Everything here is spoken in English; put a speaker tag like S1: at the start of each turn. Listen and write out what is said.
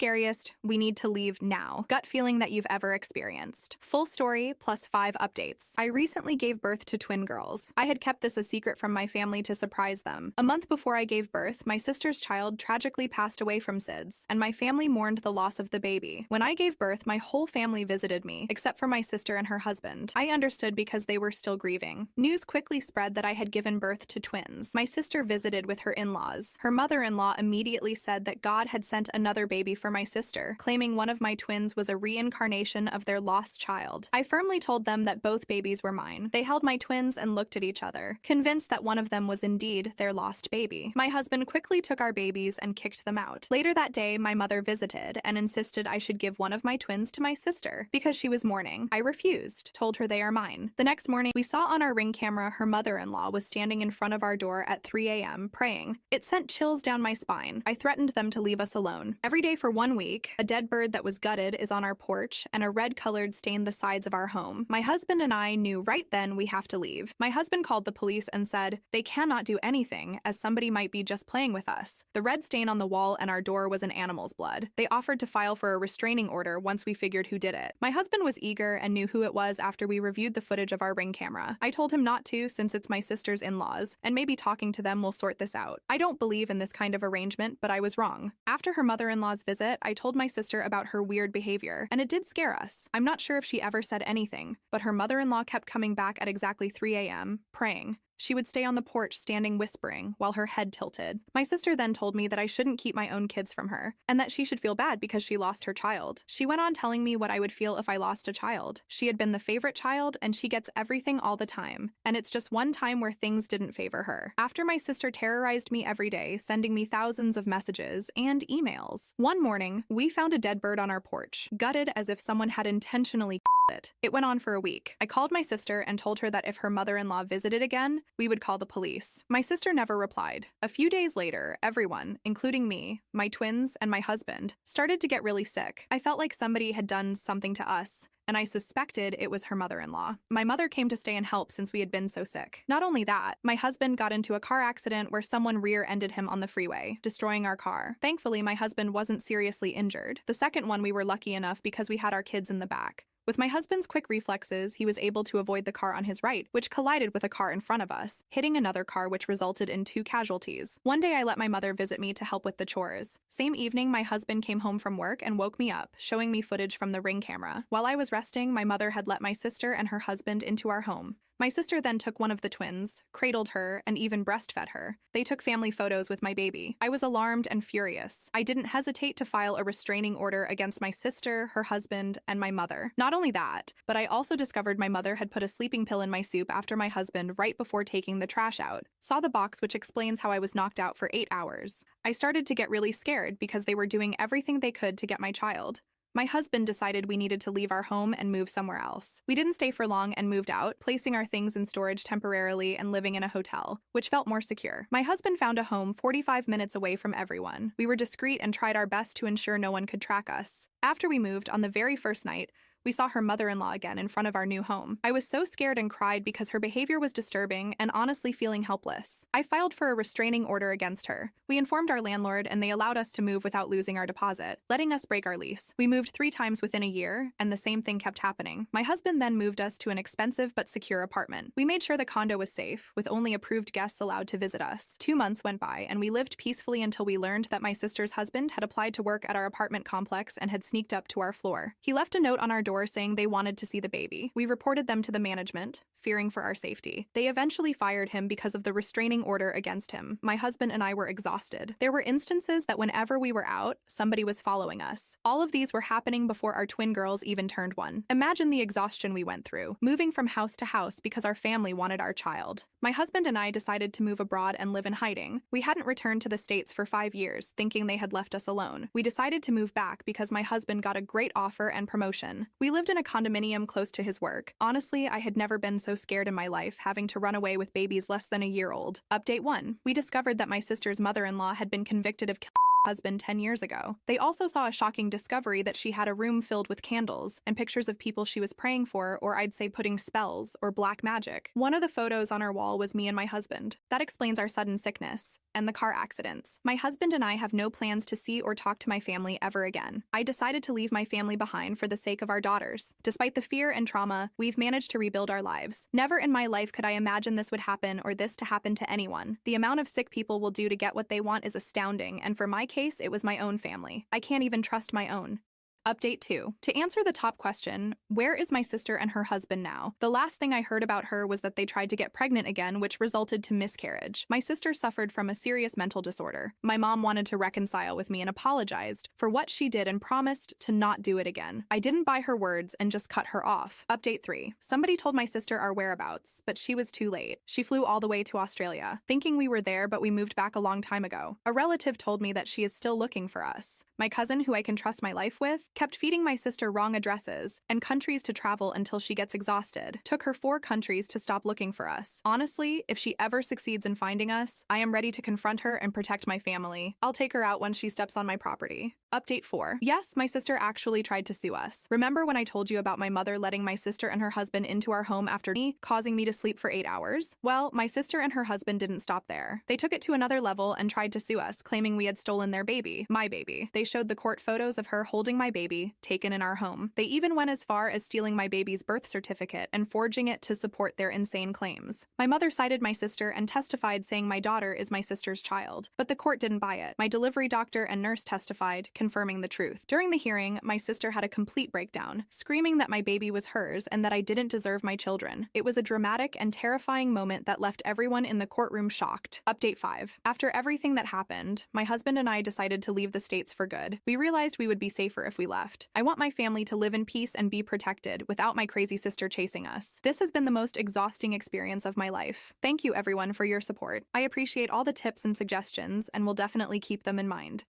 S1: Scariest, we need to leave now. Gut feeling that you've ever experienced. Full story plus 5 updates. I recently gave birth to twin girls. I had kept this a secret from my family to surprise them. A month before I gave birth, my sister's child tragically passed away from SIDS, and my family mourned the loss of the baby. When I gave birth, my whole family visited me, except for my sister and her husband. I understood because they were still grieving. News quickly spread that I had given birth to twins. My sister visited with her in-laws. Her mother-in-law immediately said that God had sent another baby for my sister, claiming one of my twins was a reincarnation of their lost child. I firmly told them that both babies were mine. They held my twins and looked at each other, convinced that one of them was indeed their lost baby. My husband quickly took our babies and kicked them out. Later that day, my mother visited and insisted I should give one of my twins to my sister because she was mourning. I refused, told her they are mine. The next morning, we saw on our Ring camera her mother-in-law was standing in front of our door at 3 a.m. praying. It sent chills down my spine. I threatened them to leave us alone. Every day for 1 week, a dead bird that was gutted is on our porch and a red-colored stained the sides of our home. My husband and I knew right then we have to leave. My husband called the police and said, they cannot do anything as somebody might be just playing with us. The red stain on the wall and our door was an animal's blood. They offered to file for a restraining order once we figured who did it. My husband was eager and knew who it was after we reviewed the footage of our Ring camera. I told him not to since it's my sister's in-laws, and maybe talking to them will sort this out. I don't believe in this kind of arrangement, but I was wrong. After her mother-in-law's visit, I told my sister about her weird behavior, and it did scare us. I'm not sure if she ever said anything, but her mother-in-law kept coming back at exactly 3 a.m., praying. She would stay on the porch standing whispering while her head tilted. My sister then told me that I shouldn't keep my own kids from her, and that she should feel bad because she lost her child. She went on telling me what I would feel if I lost a child. She had been the favorite child, and she gets everything all the time, and it's just one time where things didn't favor her. After my sister terrorized me every day, sending me thousands of messages and emails. One morning, we found a dead bird on our porch, gutted as if someone had intentionally it. It went on for a week. I called my sister and told her that if her mother-in-law visited again, we would call the police. My sister never replied. A few days later, everyone, including me, my twins, and my husband, started to get really sick. I felt like somebody had done something to us, and I suspected it was her mother-in-law. My mother came to stay and help since we had been so sick. Not only that, my husband got into a car accident where someone rear-ended him on the freeway, destroying our car. Thankfully, my husband wasn't seriously injured. The second one we were lucky enough because we had our kids in the back. With my husband's quick reflexes, he was able to avoid the car on his right, which collided with a car in front of us, hitting another car which resulted in 2 casualties. One day I let my mother visit me to help with the chores. Same evening, my husband came home from work and woke me up, showing me footage from the Ring camera. While I was resting, my mother had let my sister and her husband into our home. My sister then took one of the twins, cradled her, and even breastfed her. They took family photos with my baby. I was alarmed and furious. I didn't hesitate to file a restraining order against my sister, her husband, and my mother. Not only that, but I also discovered my mother had put a sleeping pill in my soup after my husband right before taking the trash out. Saw the box which explains how I was knocked out for 8 hours. I started to get really scared because they were doing everything they could to get my child. My husband decided we needed to leave our home and move somewhere else. We didn't stay for long and moved out, placing our things in storage temporarily and living in a hotel, which felt more secure. My husband found a home 45 minutes away from everyone. We were discreet and tried our best to ensure no one could track us. After we moved, on the very first night, we saw her mother-in-law again in front of our new home. I was so scared and cried because her behavior was disturbing and honestly feeling helpless. I filed for a restraining order against her. We informed our landlord and they allowed us to move without losing our deposit, letting us break our lease. We moved 3 times within a year, and the same thing kept happening. My husband then moved us to an expensive but secure apartment. We made sure the condo was safe, with only approved guests allowed to visit us. 2 months went by, and we lived peacefully until we learned that my sister's husband had applied to work at our apartment complex and had sneaked up to our floor. He left a note on our door saying they wanted to see the baby. We reported them to the management, fearing for our safety. They eventually fired him because of the restraining order against him. My husband and I were exhausted. There were instances that whenever we were out, somebody was following us. All of these were happening before our twin girls even turned 1. Imagine the exhaustion we went through, moving from house to house because our family wanted our child. My husband and I decided to move abroad and live in hiding. We hadn't returned to the States for 5 years, thinking they had left us alone. We decided to move back because my husband got a great offer and promotion. We lived in a condominium close to his work. Honestly, I had never been so scared in my life, having to run away with babies less than a year old. Update 1. We discovered that my sister's mother-in-law had been convicted of killing her husband 10 years ago. They also saw a shocking discovery that she had a room filled with candles and pictures of people she was praying for, or I'd say putting spells or black magic. One of the photos on our wall was me and my husband. That explains our sudden sickness. and the car accidents. My husband and I have no plans to see or talk to my family ever again. I decided to leave my family behind for the sake of our daughters. Despite the fear and trauma, we've managed to rebuild our lives. Never in my life could I imagine this would happen or this to happen to anyone. The amount of sick people will do to get what they want is astounding, and for my case, it was my own family. I can't even trust my own. Update 2. To answer the top question, where is my sister and her husband now? The last thing I heard about her was that they tried to get pregnant again, which resulted to miscarriage. My sister suffered from a serious mental disorder. My mom wanted to reconcile with me and apologized for what she did and promised to not do it again. I didn't buy her words and just cut her off. Update 3. Somebody told my sister our whereabouts, but she was too late. She flew all the way to Australia, thinking we were there, but we moved back a long time ago. A relative told me that she is still looking for us. My cousin, who I can trust my life with, kept feeding my sister wrong addresses and countries to travel until she gets exhausted. Took her 4 countries to stop looking for us. Honestly, if she ever succeeds in finding us, I am ready to confront her and protect my family. I'll take her out when she steps on my property. Update 4. Yes, my sister actually tried to sue us. Remember when I told you about my mother letting my sister and her husband into our home after me, causing me to sleep for 8 hours? Well, my sister and her husband didn't stop there. They took it to another level and tried to sue us, claiming we had stolen their baby, my baby. They showed the court photos of her holding my baby, taken in our home. They even went as far as stealing my baby's birth certificate and forging it to support their insane claims. My mother cited my sister and testified saying my daughter is my sister's child, but the court didn't buy it. My delivery doctor and nurse testified, confirming the truth. During the hearing, my sister had a complete breakdown, screaming that my baby was hers and that I didn't deserve my children. It was a dramatic and terrifying moment that left everyone in the courtroom shocked. Update 5. After everything that happened, my husband and I decided to leave the States for good. We realized we would be safer if we left. I want my family to live in peace and be protected without my crazy sister chasing us. This has been the most exhausting experience of my life. Thank you everyone for your support. I appreciate all the tips and suggestions and will definitely keep them in mind.